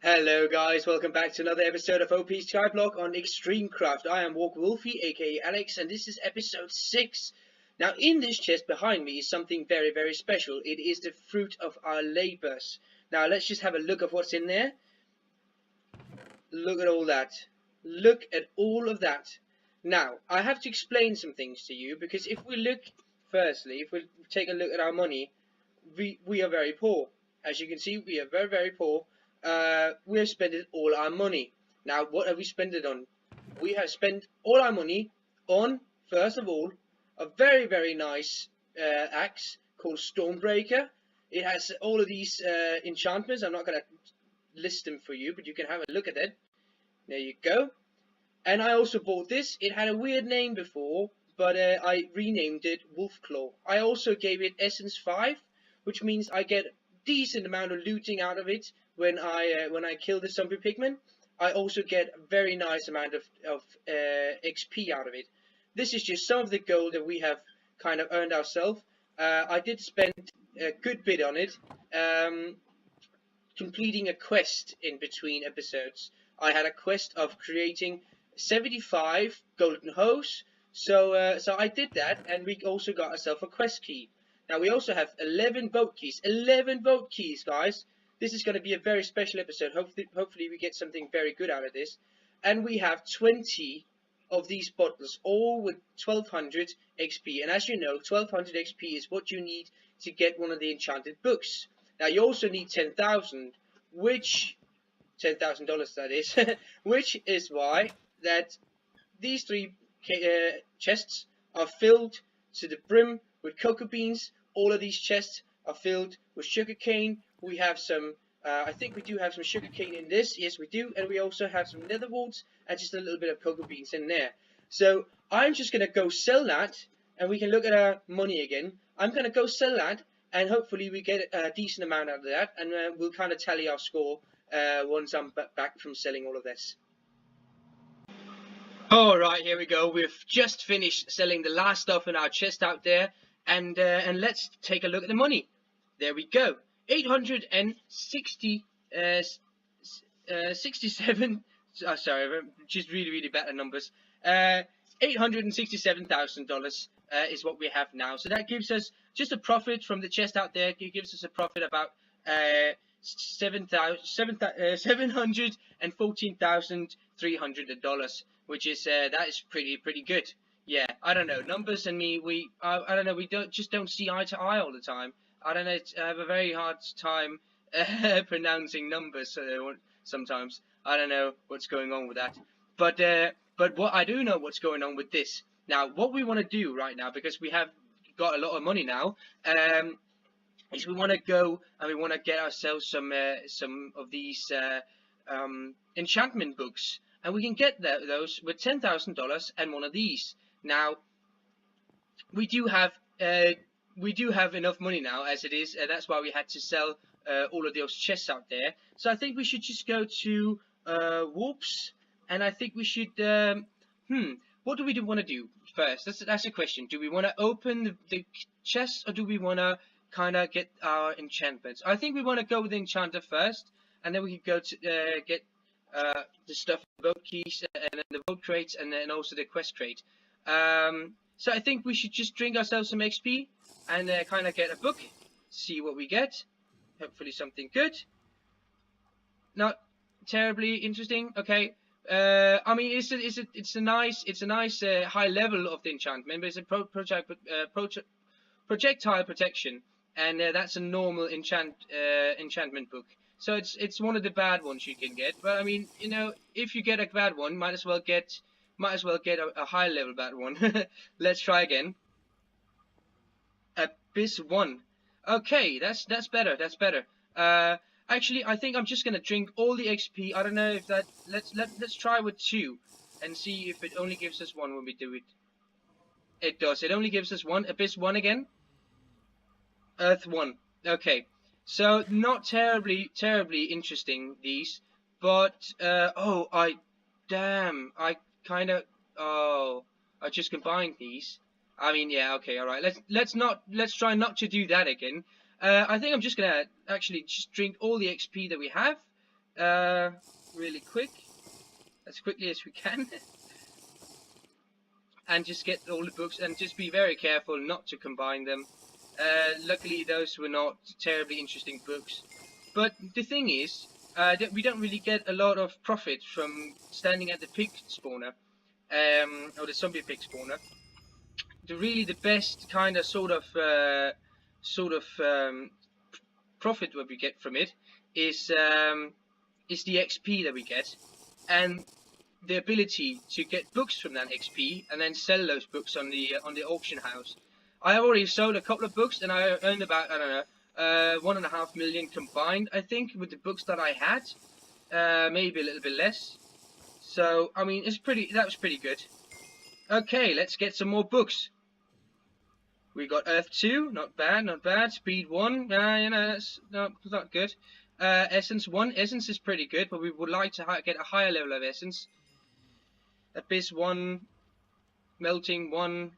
Hello guys, welcome back to another episode of OpSkyBlock on Extremecraft. I am WargWolfie, aka Alex, and this is episode 6. Now in this chest behind me is something very, very special. It is the fruit of our labours. Now let's just have a look at what's in there. Look at all that. Look at all of that. Now, I have to explain some things to you, because if we look, firstly, if we take a look at our money, we are very poor. As you can see, we are very, very poor. We have spent all our money. Now, what have we spent it on? We have spent all our money on, first of all, a very, very nice axe called Stormbreaker. It has all of these enchantments. I'm not going to list them for you, but you can have a look at it. There you go. And I also bought this. It had a weird name before, but I renamed it Wolfclaw. I also gave it Essence 5, which means I get decent amount of looting out of it when I kill the zombie pigman. I also get a very nice amount of XP out of it. This is just some of the gold that we have kind of earned ourselves. I did spend a good bit on it, completing a quest in between episodes. I had a quest of creating 75 golden hose, so I did that, and we also got ourselves a quest key. Now we also have 11 boat keys. 11 boat keys, guys. This is going to be a very special episode. Hopefully we get something very good out of this. And we have 20 of these bottles, all with 1200 XP. And as you know, 1200 XP is what you need to get one of the enchanted books. Now you also need 10,000, which $10,000 that is, which is why that these three chests are filled to the brim with cocoa beans. All of these chests are filled with sugarcane. We have some, I think we do have some sugarcane in this. Yes, we do. And we also have some nether warts and just a little bit of cocoa beans in there. So I'm just going to go sell that, and we can look at our money again. I'm going to go sell that, and hopefully we get a decent amount out of that, and we'll kind of tally our score once I'm back from selling all of this. Alright, here we go. We've just finished selling the last stuff in our chest out there, and let's take a look at the money. There we go. 67. Sorry, just really bad at numbers. $867,000 is what we have now. So that gives us just a profit from the chest out there. It gives us a profit about $714,300, which is that is pretty good. Yeah, I don't know, numbers and me, I don't know, we don't see eye to eye all the time. I don't know, I have a very hard time pronouncing numbers sometimes. I don't know what's going on with that, but what I do know what's going on with this. Now, what we want to do right now, because we have got a lot of money now, is we want to go and we want to get ourselves some of these enchantment books, and we can get those with $10,000 and one of these. Now we do have enough money now as it is, and that's why we had to sell all of those chests out there. So I think we should just go to Warps, and I think we should what do we want to do first? That's a question. Do we want to open the chests, or do we want to kind of get our enchantments? I think we want to go with the enchanter first, and then we can go to get the stuff, the boat keys, and then the boat crates, and then also the quest crate. So I think we should just drink ourselves some XP and kind of get a book, see what we get. Hopefully something good. Not terribly interesting. Okay. I mean, it's a nice high level of the enchantment, but it's a projectile protection, and that's a normal enchantment book. So it's one of the bad ones you can get. But I mean, you know, if you get a bad one, might as well get a high level bad one. Let's try again. Abyss 1. Okay, that's better. That's better. Actually, I think I'm just gonna drink all the XP. I don't know if that. Let's try with 2 and see if it only gives us 1 when we do it. It does. It only gives us 1. Abyss 1 again. Earth 1. Okay. So not terribly interesting these, but I just combined these. I mean, yeah, okay, all right. Let's try not to do that again. I think I'm just gonna actually just drink all the XP that we have, really quick, as quickly as we can. And just get all the books, and just be very careful not to combine them. Luckily those were not terribly interesting books, but the thing is that we don't really get a lot of profit from standing at the pig spawner, or the zombie pig spawner. The best kind of sort of profit what we get from it is the XP that we get, and the ability to get books from that XP and then sell those books on the auction house. I already sold a couple of books and I earned about, I don't know, 1.5 million combined, I think, with the books that I had. Maybe a little bit less. So I mean, that was pretty good. Okay, let's get some more books. We got Earth 2, not bad, not bad. Speed 1, you know, that's not good. Essence 1, Essence is pretty good, but we would like to get a higher level of Essence. Abyss 1, Melting 1,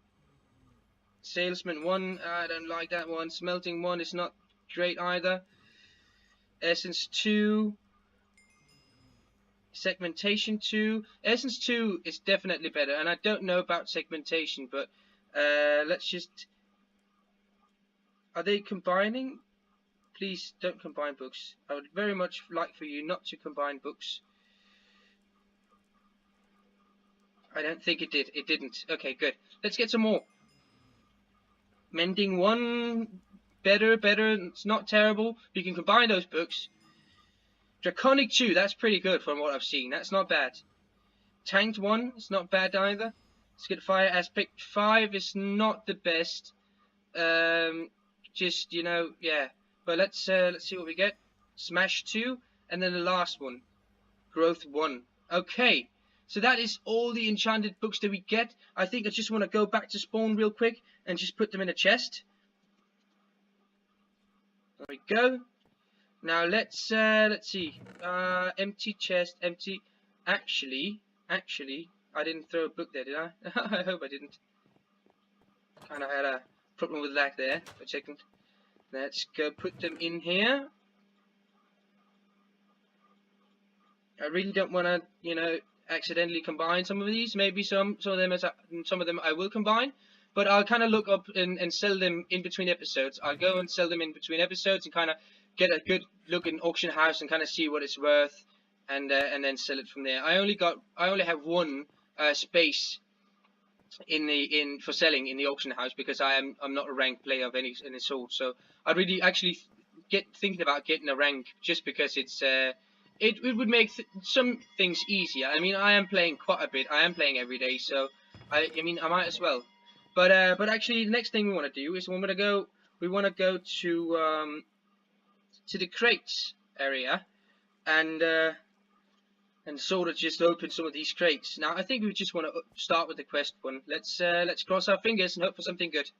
Salesman 1, I don't like that one. Smelting 1 is not great either. Essence 2, Segmentation 2. Essence 2 is definitely better, and I don't know about Segmentation, but let's just... Are they combining? Please don't combine books. I would very much like for you not to combine books. I don't think it did. It didn't. Okay, good. Let's get some more. Mending 1, better. It's not terrible. You can combine those books. Draconic 2, that's pretty good from what I've seen. That's not bad. Tanked 1, it's not bad either. Skidfire Aspect 5 is not the best. Just, you know, yeah. But let's see what we get. Smash 2, and then the last one, Growth 1. Okay. So that is all the enchanted books that we get. I think I just want to go back to spawn real quick and just put them in a chest. There we go. Now let's see. Empty chest, empty. Actually, I didn't throw a book there, did I? I hope I didn't. Kind of had a problem with lag there for a second. Let's go put them in here. I really don't want to, you know, accidentally combine some of these. Maybe some of them I will combine, but I'll kind of look up and sell them in between episodes. I'll go and sell them in between episodes and kind of get a good look in auction house and kind of see what it's worth, and then sell it from there. I only have one space for selling in the auction house because I'm not a ranked player of any sort. So I'd really actually thinking about getting a rank just because it's it would make some things easier. I mean, I am playing quite a bit. I am playing every day, so I mean, I might as well. But actually, the next thing we want to do is we want to go to the crates area, and sort of just open some of these crates. Now, I think we just want to start with the quest one. Let's cross our fingers and hope for something good.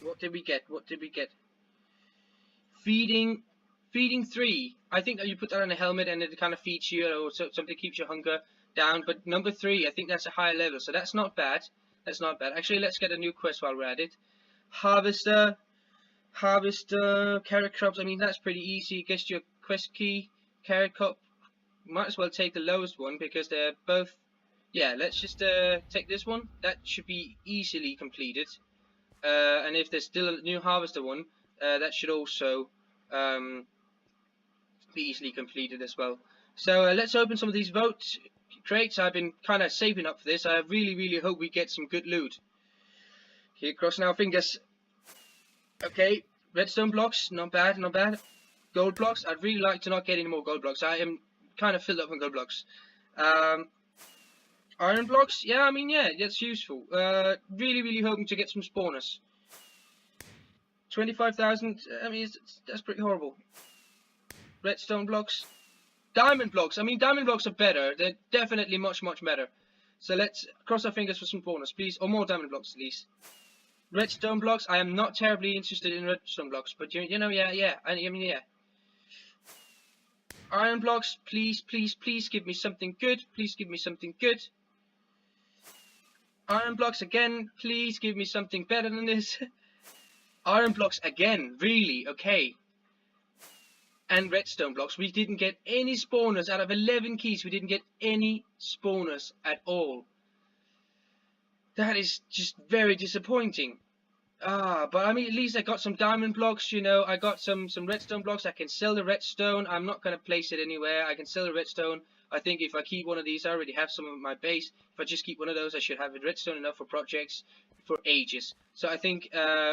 What did we get? What did we get? Feeding 3. I think that you put that on a helmet and it kind of feeds you, or something keeps your hunger down. But number 3, I think that's a higher level, so that's not bad. That's not bad. Actually, let's get a new quest while we're at it. Harvester, carrot crops. I mean, that's pretty easy. Guess your quest key, carrot crop. Might as well take the lowest one because they're both. Yeah, let's just take this one. That should be easily completed. And if there's still a new harvester one, that should also be easily completed as well. So let's open some of these vote crates. I've been kind of saving up for this. I really hope we get some good loot. Here, crossing our fingers. Okay, redstone blocks, not bad, not bad. Gold blocks, I'd really like to not get any more gold blocks. I am kind of filled up on gold blocks. Iron blocks, yeah, I mean, yeah, that's useful. Really hoping to get some spawners. 25,000, I mean, that's pretty horrible. Redstone blocks. Diamond blocks, I mean, diamond blocks are better. They're definitely much better. So let's cross our fingers for some spawners, please. Or more diamond blocks, at least. Redstone blocks, I am not terribly interested in redstone blocks, but you know, yeah, I mean, yeah. Iron blocks, please give me something good. Please give me something good. Iron blocks again, please give me something better than this. Iron blocks again, really, okay. and redstone blocks. We didn't get any spawners. Out of 11 keys, we didn't get any spawners at all. That is just very disappointing. But I mean, at least I got some diamond blocks, you know. I got some redstone blocks. I can sell the redstone. I'm not going to place it anywhere. I can sell the redstone. I think if I keep one of these, I already have some of my base. If I just keep one of those, I should have redstone enough for projects for ages. So I think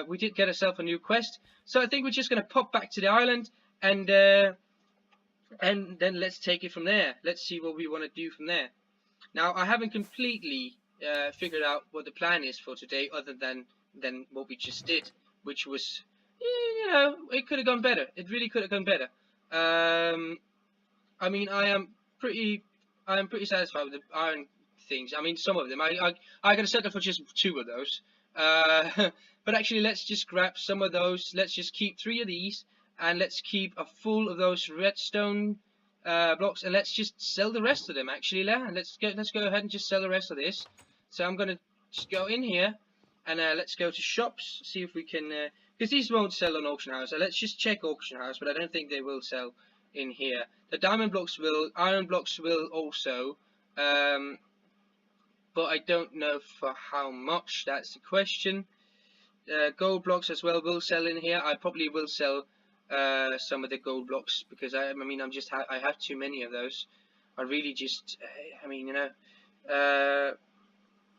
we did get ourselves a new quest. So I think we're just going to pop back to the island and then let's take it from there. Let's see what we want to do from there. Now, I haven't completely figured out what the plan is for today, other than what we just did, which was, you know, it could have gone better. It really could have gone better. I mean, I am pretty satisfied with the iron things. I mean, some of them. I gotta settle for just 2 of those. But actually, let's just grab some of those. Let's just keep 3 of these, and let's keep a full of those redstone blocks, and let's just sell the rest of them. Actually, let's go ahead and just sell the rest of this. So I'm gonna just go in here. And let's go to shops, see if we can, because these won't sell on auction house. So let's just check auction house, but I don't think they will sell in here. The diamond blocks will, iron blocks will also, but I don't know for how much. That's the question. Gold blocks as well will sell in here. I probably will sell some of the gold blocks because I mean I have too many of those. I really just, I mean, you know.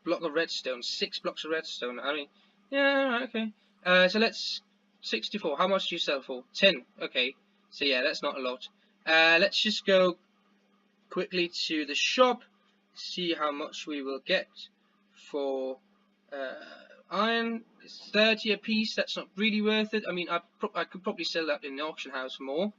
Block of redstone, 6 blocks of redstone. I mean, yeah, okay. So let's 64. How much do you sell for? 10. Okay. So yeah, that's not a lot. Let's just go quickly to the shop, see how much we will get for iron. It's 30 a piece. That's not really worth it. I mean, I could probably sell that in the auction house more.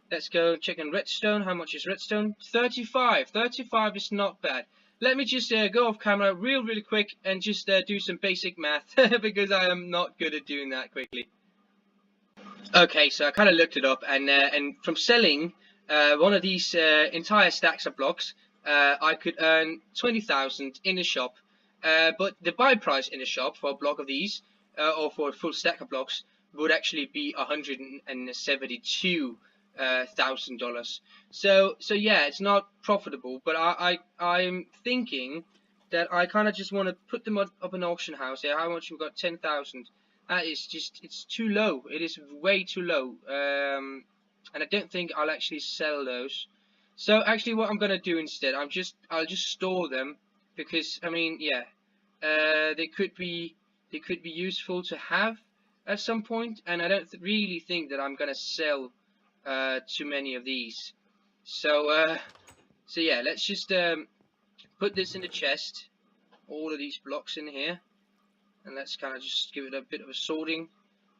Let's go check on redstone. How much is redstone? 35. 35 is not bad. Let me just go off camera really quick and just do some basic math because I am not good at doing that quickly. Okay, so I kind of looked it up, and from selling one of these entire stacks of blocks, I could earn 20,000 in the shop. But the buy price in the shop for a block of these, or for a full stack of blocks, would actually be $172,000. So yeah, it's not profitable, but I'm thinking that I kind of just want to put them up in auction house. Yeah, how much we've got? 10,000. That is just, it's too low. It is way too low. And I don't think I'll actually sell those. So actually, what I'm gonna do instead, I'll just store them because I mean, yeah, they could be useful to have at some point, and I don't really think that I'm gonna sell too many of these. So so yeah, let's just put this in the chest, all of these blocks in here, and let's kind of just give it a bit of a sorting.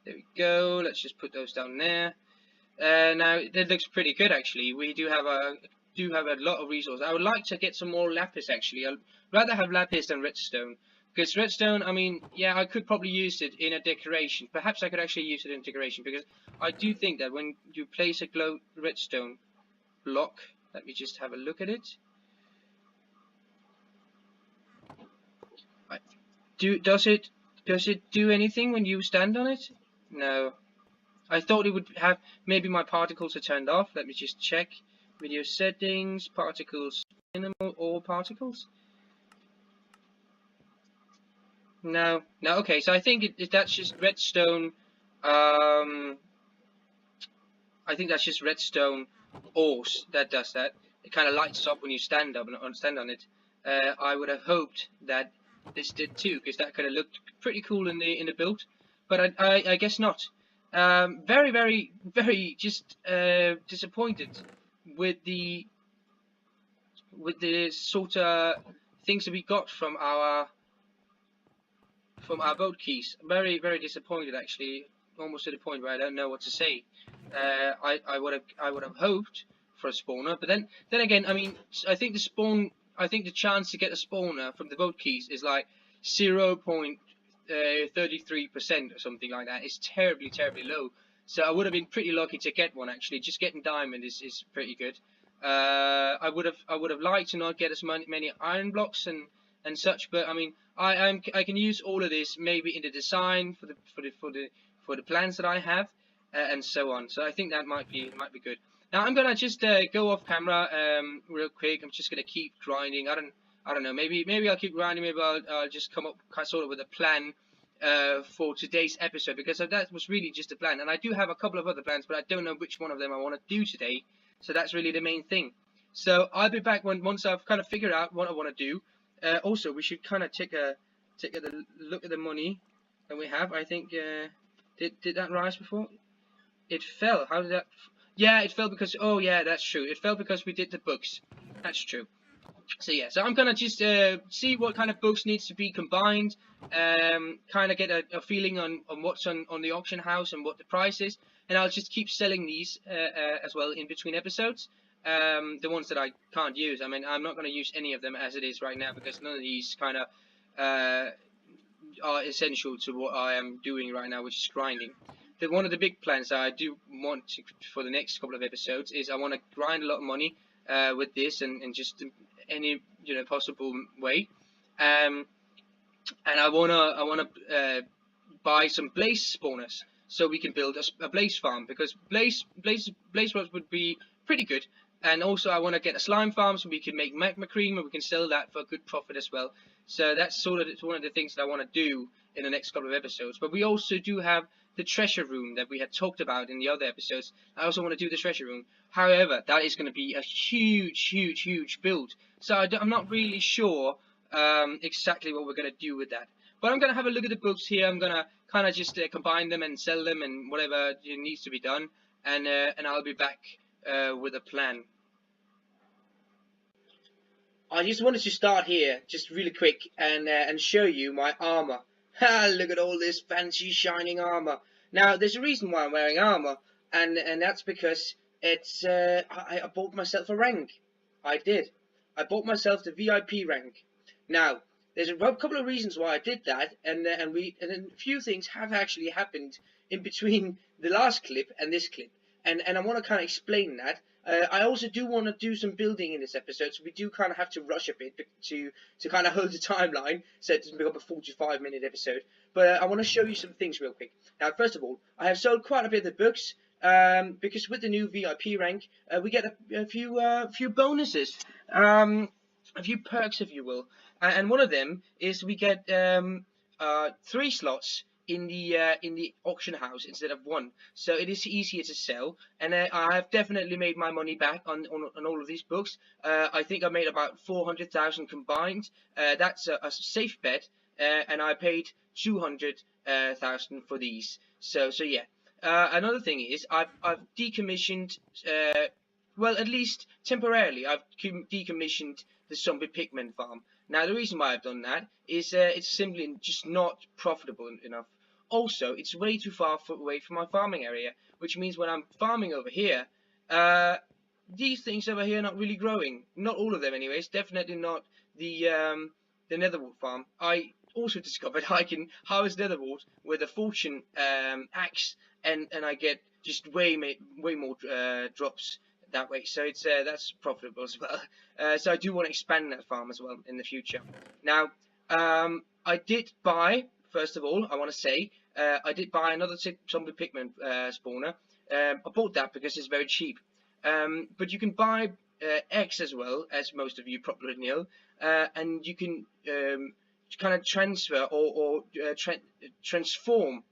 There we go. Let's just put those down there. Now that looks pretty good actually. We do have a lot of resources. I would like to get some more lapis actually. I'd rather have lapis than redstone, because redstone, I mean, yeah, I could probably use it in a decoration. Perhaps I could actually use it in decoration, because I do think that when you place a redstone block, let me just have a look at it. Does it do anything when you stand on it? No. I thought it would have, maybe my particles are turned off. Let me just check. Video settings, particles, minimal, all particles. No, okay, so I think that's just redstone. I think that's just redstone ores that does that. It kind of lights up when you stand on it. I would have hoped that this did too, because that could have looked pretty cool in the build, but I guess not. Very just disappointed with the sort of things that we got from our boat keys. Very disappointed actually, almost to the point where I don't know what to say. I would have hoped for a spawner, but then again, I mean, I think the chance to get a spawner from the boat keys is like 0.33% or something like that. It's terribly low. So I would have been pretty lucky to get one actually. Just getting diamond is pretty good. I would have liked to not get as many iron blocks and such, but I mean, I can use all of this maybe in the design for the plans that I have. and so on. So I think that might be good. Now I'm gonna just go off camera real quick. I'm just gonna keep grinding. I don't know. Maybe I'll keep grinding. Maybe I'll just come up sort of with a plan for today's episode, because that was really just a plan. And I do have a couple of other plans, but I don't know which one of them I want to do today. So that's really the main thing. So I'll be back once I've kind of figured out what I want to do. Also, we should kind of take a look at the money that we have. I think did that rise before? It fell. How did that? Yeah, it fell because, oh yeah, that's true. It fell because we did the books. That's true. So yeah, so I'm gonna just see what kind of books needs to be combined, kind of get a feeling on what's on the auction house and what the price is, and I'll just keep selling these as well in between episodes. The ones that I can't use, I mean, I'm not gonna use any of them as it is right now, because none of these kind of are essential to what I am doing right now, which is grinding. One of the big plans that I do want to, for the next couple of episodes, is I want to grind a lot of money with this, and just any possible way, and I wanna buy some blaze spawners so we can build a blaze farm, because blaze rods would be pretty good. And also I want to get a slime farm so we can make magma cream, and we can sell that for a good profit as well. So that's sort of one of the things that I want to do in the next couple of episodes. But we also do have the treasure room that we had talked about in the other episodes. I also want to do the treasure room. However, that is going to be a huge build. So I'm not really sure exactly what we're going to do with that. But I'm going to have a look at the books here. I'm going to kind of just combine them and sell them and whatever needs to be done. And I'll be back with a plan. I just wanted to start here, just really quick, and show you my armor. Ha! Look at all this fancy shining armor. Now, there's a reason why I'm wearing armor, and that's because it's I bought myself a rank. I did. I bought myself the VIP rank. Now, there's a couple of reasons why I did that, and a few things have actually happened in between the last clip and this clip, and I want to kind of explain that. I also do want to do some building in this episode, so we do kind of have to rush a bit to kind of hold the timeline, so it doesn't become a 45-minute episode. But I want to show you some things real quick. Now, first of all, I have sold quite a bit of the books, because with the new VIP rank, we get a few bonuses, a few perks, if you will. And one of them is we get 3 slots in the auction house instead of 1, so it is easier to sell, and I have definitely made my money back on all of these books. I think I made about 400,000 combined. That's a safe bet, and I paid 200,000 for these. So yeah. Another thing is I've decommissioned, well, at least temporarily, I've decommissioned the zombie pigment farm. Now, the reason why I've done that is it's simply just not profitable enough. Also, it's way too far away from my farming area, which means when I'm farming over here, these things over here are not really growing. Not all of them, anyways. Definitely not the netherwort farm. I also discovered I can harvest netherwort with a fortune axe, and I get just way more drops that way. So it's that's profitable as well. So I do want to expand that farm as well in the future. Now, I did buy, first of all, I want to say, I did buy another zombie pigment spawner. I bought that because it's very cheap. But you can buy eggs as well, as most of you probably know, and you can kind of transfer or transform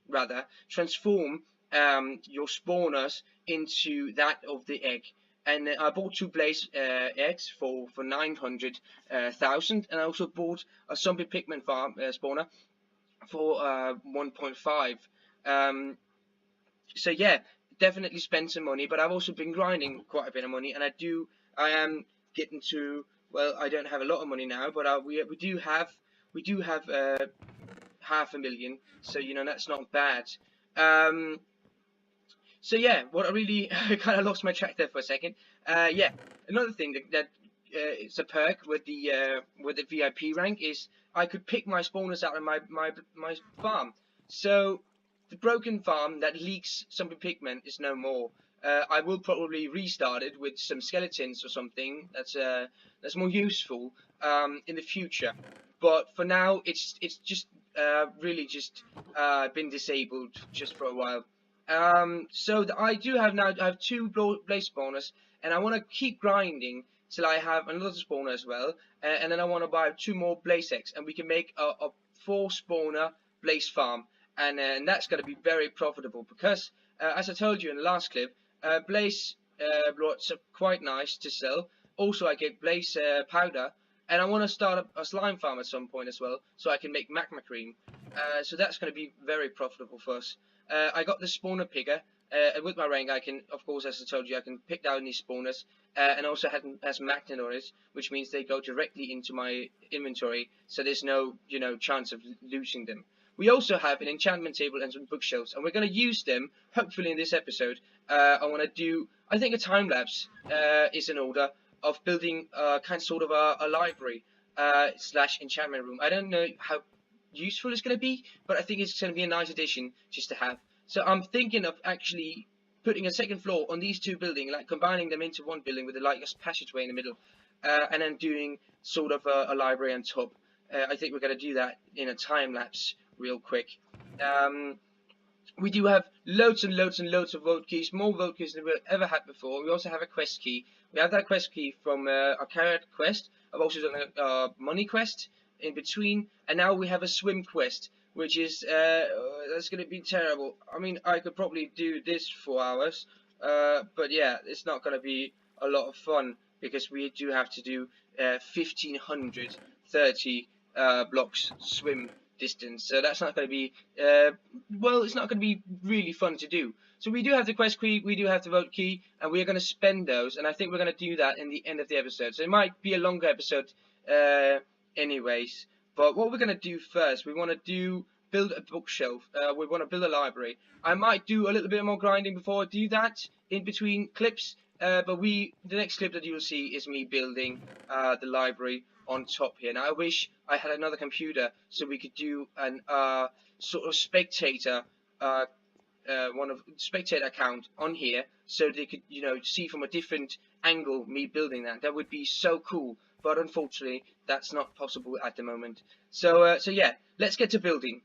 your spawners into that of the egg. And I bought 2 blaze eggs for 900,000, and I also bought a zombie pigment farm spawner for 1.5. So yeah, definitely spent some money, but I've also been grinding quite a bit of money, and I am getting to, well, I don't have a lot of money now, but we do have 500,000, so that's not bad. So yeah, what I really kind of lost my track there for a second. Yeah, another thing that it's a perk with the VIP rank is I could pick my spawners out of my farm. So the broken farm that leaks zombie pigment is no more. I will probably restart it with some skeletons or something that's more useful in the future. But for now, it's just really just been disabled just for a while. I do have now. I have 2 blaze spawners, and I want to keep grinding till I have another spawner as well, and then I want to buy 2 more blaze eggs, and we can make a 4 spawner blaze farm, and that's going to be very profitable because, as I told you in the last clip, blaze rods are quite nice to sell. Also, I get blaze powder, and I want to start a slime farm at some point as well, so I can make magma cream. So that's going to be very profitable for us. I got the spawner picker, and with my rank I can, of course, as I told you, I can pick down these spawners, and also has magnet on it, which means they go directly into my inventory, so there's no, chance of losing them. We also have an enchantment table and some bookshelves, and we're going to use them, hopefully in this episode. I want to do, I think a time lapse is in order of building sort of a library slash enchantment room. I don't know how useful it's going to be, but I think it's going to be a nice addition just to have. So I'm thinking of actually putting a second floor on these 2 buildings, like combining them into 1 building with a passageway in the middle, and then doing sort of a library on top. I think we're going to do that in a time lapse real quick. We do have loads and loads and loads of vote keys, more vote keys than we've ever had before. We also have a quest key. We have that quest key from a carrot quest. I've also done a money quest in between, and now we have a swim quest, which is that's going to be terrible. I mean, I could probably do this for hours, but yeah, it's not going to be a lot of fun because we do have to do 1530 blocks swim distance, so that's not going to be well, it's not going to be really fun to do. So we do have the quest key, we do have the vote key, and we are going to spend those, and I think we're going to do that in the end of the episode. So it might be a longer episode anyways, but what we're going to do first, we want to build a bookshelf, we want to build a library. I might do a little bit more grinding before I do that in between clips, but the next clip that you will see is me building the library on top here. Now I wish I had another computer so we could do an sort of spectator spectator account on here, so they could see from a different angle me building that. That would be so cool, but unfortunately that's not possible at the moment. So yeah, let's get to building.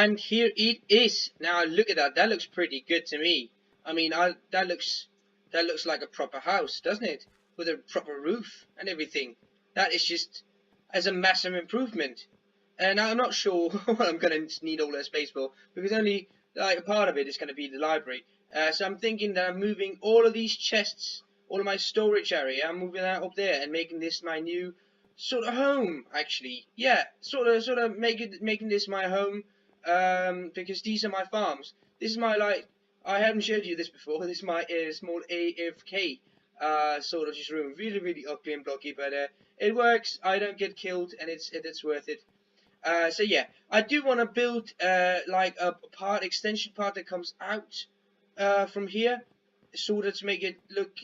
And here it is. Now look at that. That looks pretty good to me. I mean, that looks like a proper house, doesn't it? With a proper roof and everything. That is just as a massive improvement. And I'm not sure what I'm going to need all that space for, because only like a part of it is going to be the library. So I'm thinking that I'm moving all of these chests, all of my storage area, I'm moving that up there and making this my new sort of home. Actually, yeah, sort of making this my home, because these are my farms. This is my, like, I haven't showed you this before. This is my small AFK sort of just room. Really ugly and blocky, but it works. I don't get killed, and it's worth it. So yeah, I do want to build like a extension part that comes out from here, sort of to make it look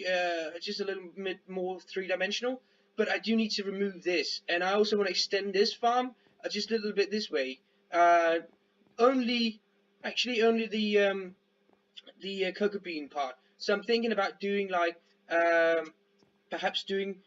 just a little bit more three-dimensional. But I do need to remove this, and I also want to extend this farm just a little bit this way. Only the cocoa bean part. So I'm thinking about doing like perhaps doing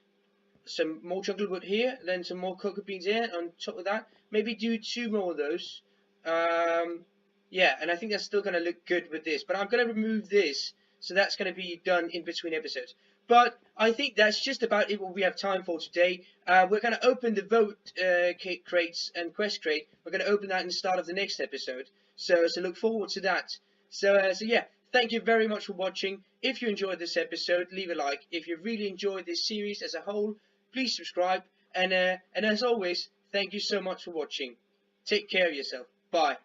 some more chocolate wood here, then some more cocoa beans here on top of that. Maybe do 2 more of those. Yeah, and I think that's still going to look good with this. But I'm going to remove this, so that's going to be done in between episodes. But I think that's just about it what we have time for today. We're going to open the vote crates and quest crate. We're going to open that in the start of the next episode. So look forward to that. So yeah, thank you very much for watching. If you enjoyed this episode, leave a like. If you really enjoyed this series as a whole, please subscribe. And as always, thank you so much for watching. Take care of yourself. Bye.